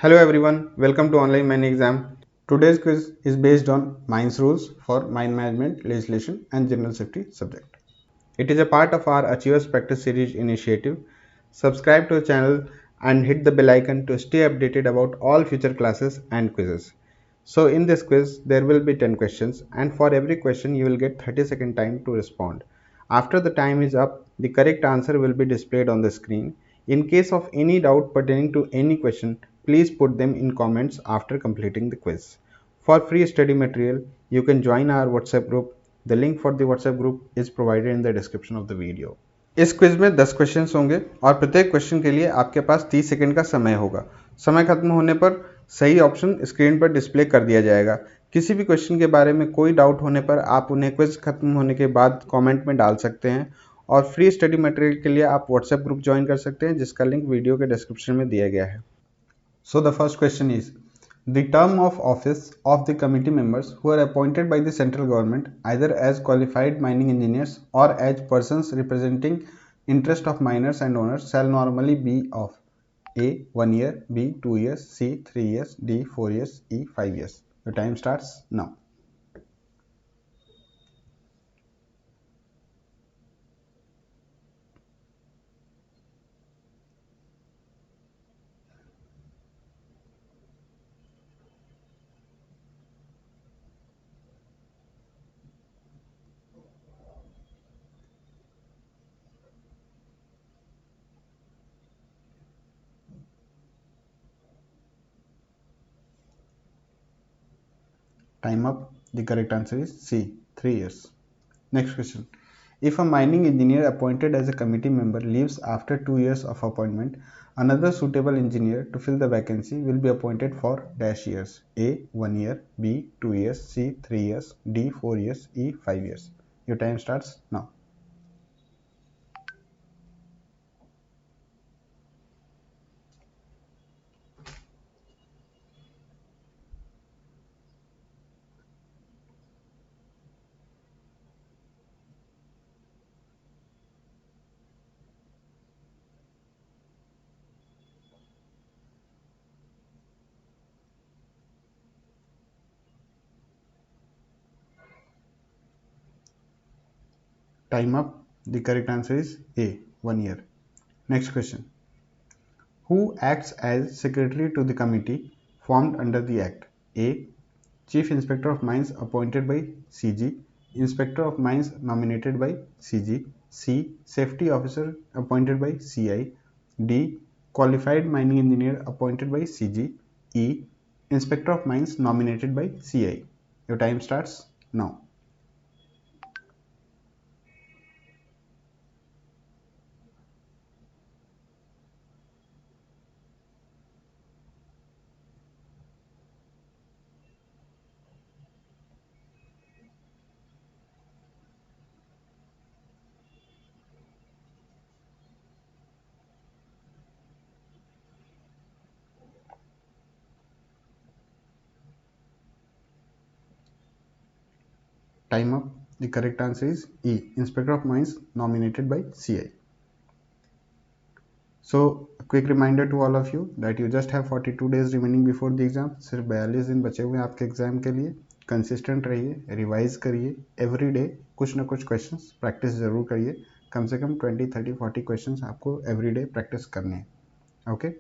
Hello everyone, welcome to Online Mining Exam. Today's quiz is based on Mines rules for mine management, legislation and general safety subject. It is a part of our Achievers Practice Series initiative. Subscribe to the channel and hit the bell icon to stay updated about all future classes and quizzes. So in this quiz, there will be 10 questions and for every question you will get 30-second time to respond. After the time is up, the correct answer will be displayed on the screen. In case of any doubt pertaining to any question, please put them in comments after completing the quiz. For free study material, you can join our WhatsApp group. The link for the WhatsApp group is provided in the description of the video. इस quiz में 10 questions होंगे और प्रत्येक question के लिए आपके पास 30 second का समय होगा। समय खत्म होने पर सही ऑप्शन स्क्रीन पर डिस्प्ले कर दिया जाएगा। किसी भी क्वेश्चन के बारे में कोई डाउट होने पर आप उन्हें क्विज खत्म होने के बाद कमेंट में डाल सकते हैं और फ्री स्टडी मटेरियल के लिए आप व्हाट्सएप ग्रुप ज्वाइन कर सकते हैं जिसका लिंक वीडियो के डिस्क्रिप्शन में दिया गया है। So the first question is, the term of office of the committee members who are appointed by the central government either as qualified mining engineers or as persons representing interest of miners and owners shall normally be of A. 1 year, B. 2 years, C. 3 years, D. 4 years, E. 5 years. The time starts now. Time up. The correct answer is C. 3 years. Next question. If a mining engineer appointed as a committee member leaves after 2 years of appointment, another suitable engineer to fill the vacancy will be appointed for dash years. A. 1 year, B. 2 years, C. 3 years, D. 4 years, E. 5 years. Your time starts now. Time up. The correct answer is A. 1 year. Next question. Who acts as secretary to the committee formed under the Act? A. Chief Inspector of Mines appointed by CG, Inspector of Mines nominated by CG, C. Safety Officer appointed by CI, D. Qualified Mining Engineer appointed by CG, E. Inspector of Mines nominated by CI. Your time starts now. Time up. The correct answer is E. Inspector of Mines nominated by CI. So a quick reminder to all of you that you just have 42 days remaining before the exam. सिर्फ 42 दिन बचे हुए हैं आपके exam के लिए. Consistent रहिए, revise करिए, एवरी डे कुछ ना कुछ क्वेश्चंस प्रैक्टिस जरूर करिए. कम से कम 20, 30, 40 क्वेश्चंस आपको एवरी डे प्रैक्टिस करने हैं. Okay.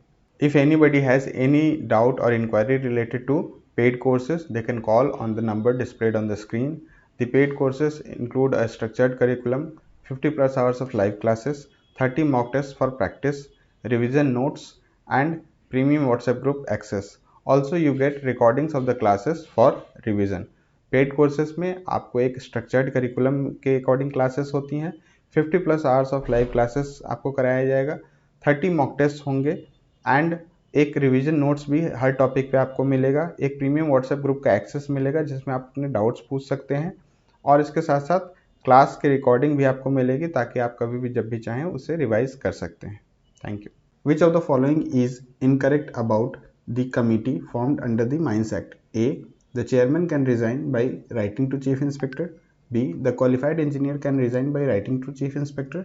If anybody has any doubt or inquiry related to paid courses, they can call on the number displayed on the screen. The paid courses include a structured curriculum, 50 plus hours of live classes, 30 mock tests for practice, revision notes, and premium WhatsApp group access. Also, you get recordings of the classes for revision. Paid courses में आपको एक structured curriculum के according classes होती हैं, 50 plus hours of live classes आपको कराया जाएगा, 30 mock test होंगे एंड एक रिवीजन नोट्स भी हर टॉपिक पे आपको मिलेगा. एक प्रीमियम व्हाट्सएप ग्रुप का एक्सेस मिलेगा जिसमें आप अपने डाउट्स पूछ सकते हैं और इसके साथ साथ क्लास की रिकॉर्डिंग भी आपको मिलेगी ताकि आप कभी भी जब भी चाहें उसे रिवाइज कर सकते हैं. Thank you. Which of the following is incorrect about the committee formed under the mines act? A. The chairman can resign by writing to chief inspector. B. The qualified engineer can resign by writing to chief inspector.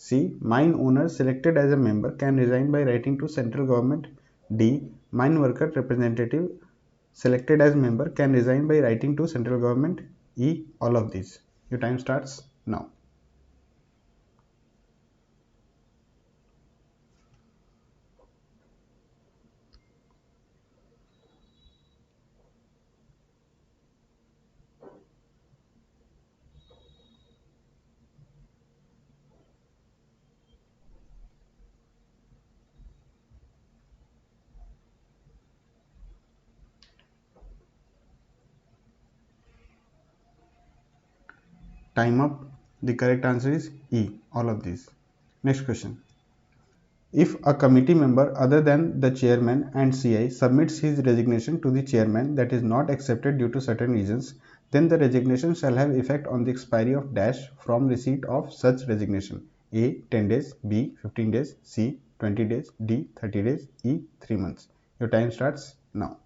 C. Mine owner selected as a member can resign by writing to central government. D. Mine worker representative selected as member can resign by writing to central government. E. All of these. Your time starts now. Time up. The correct answer is E. All of these. Next question. If a committee member other than the chairman and CI submits his resignation to the chairman that is not accepted due to certain reasons, then the resignation shall have effect on the expiry of dash from receipt of such resignation. A. 10 days. B. 15 days. C. 20 days. D. 30 days. E. 3 months. Your time starts now.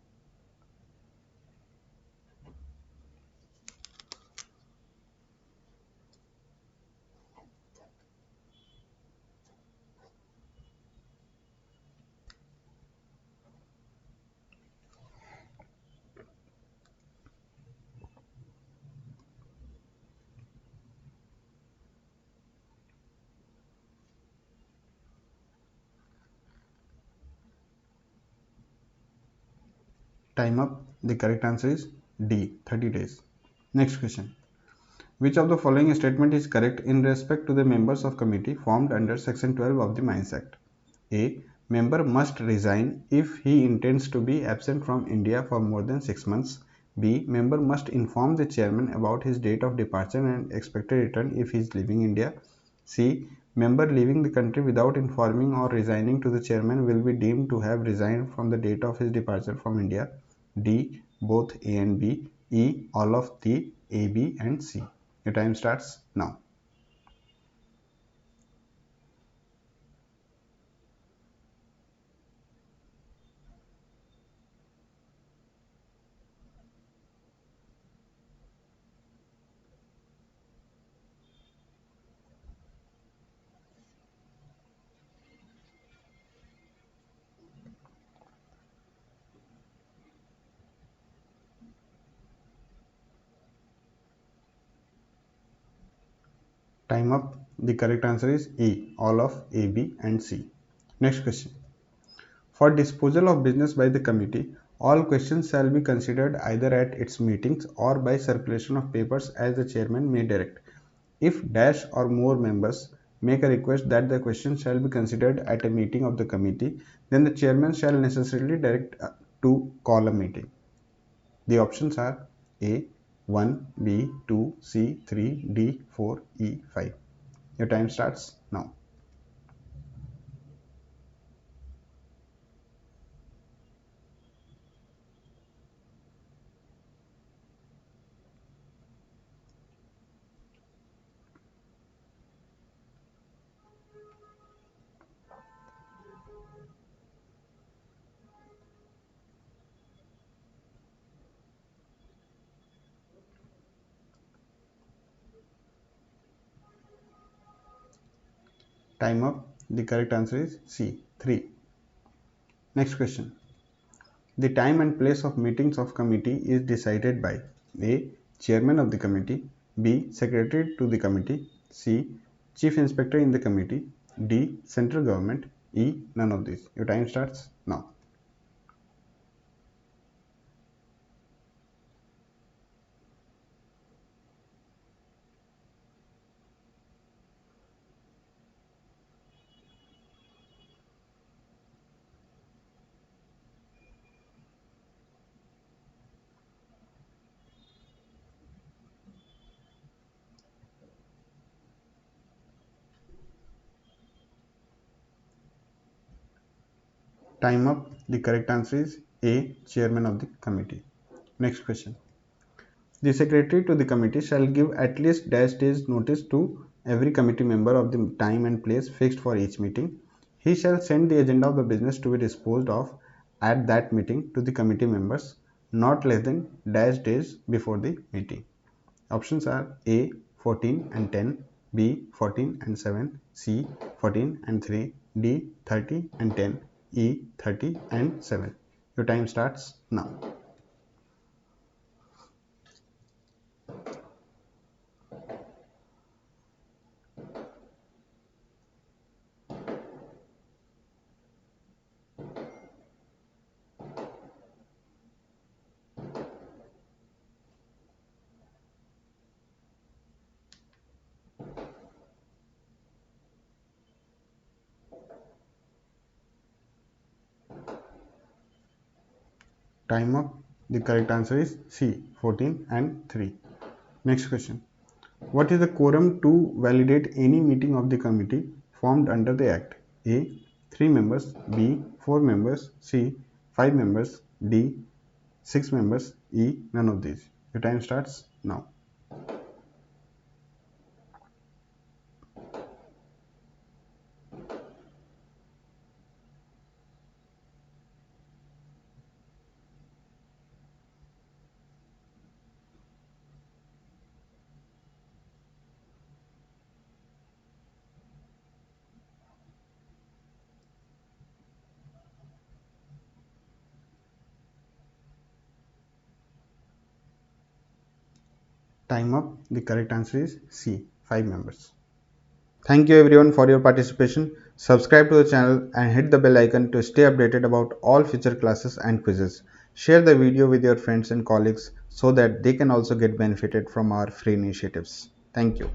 Time up. The correct answer is D. 30 days. Next question. Which of the following statement is correct in respect to the members of committee formed under section 12 of the Mines Act? A. Member must resign if he intends to be absent from India for more than 6 months. B. Member must inform the chairman about his date of departure and expected return if he is leaving India. C. Member leaving the country without informing or resigning to the chairman will be deemed to have resigned from the date of his departure from India. D. Both A and B. E. All of the A, B and C. Your time starts now. Time up. The correct answer is E. All of A, B and C. Next question. For disposal of business by the committee, all questions shall be considered either at its meetings or by circulation of papers as the chairman may direct. If dash or more members make a request that the question shall be considered at a meeting of the committee, then the chairman shall necessarily direct to call a meeting. The options are A 1, B 2, C 3, D 4, E 5. Your time starts now. Time up. The correct answer is C 3. Next question. The time and place of meetings of committee is decided by A. Chairman of the committee, B. Secretary to the committee, C. Chief Inspector in the committee, D. Central government, E. None of these. Your time starts now. Time up. The correct answer is A. Chairman of the committee. Next question. The secretary to the committee shall give at least dash days notice to every committee member of the time and place fixed for each meeting. He shall send the agenda of the business to be disposed of at that meeting to the committee members not less than dash days before the meeting. Options are A 14 and 10, B 14 and 7, C 14 and 3, D 30 and 10, E 30 and 7. Your time starts now. Time up. The correct answer is C, 14 and 3. Next question. What is the quorum to validate any meeting of the committee formed under the Act? A. 3 members. B. 4 members. C. 5 members. D. 6 members. E. None of these. Your time starts now. Time up. The correct answer is C, 5 members. Thank you everyone for your participation. Subscribe to the channel and hit the bell icon to stay updated about all future classes and quizzes. Share the video with your friends and colleagues so that they can also get benefited from our free initiatives. Thank you.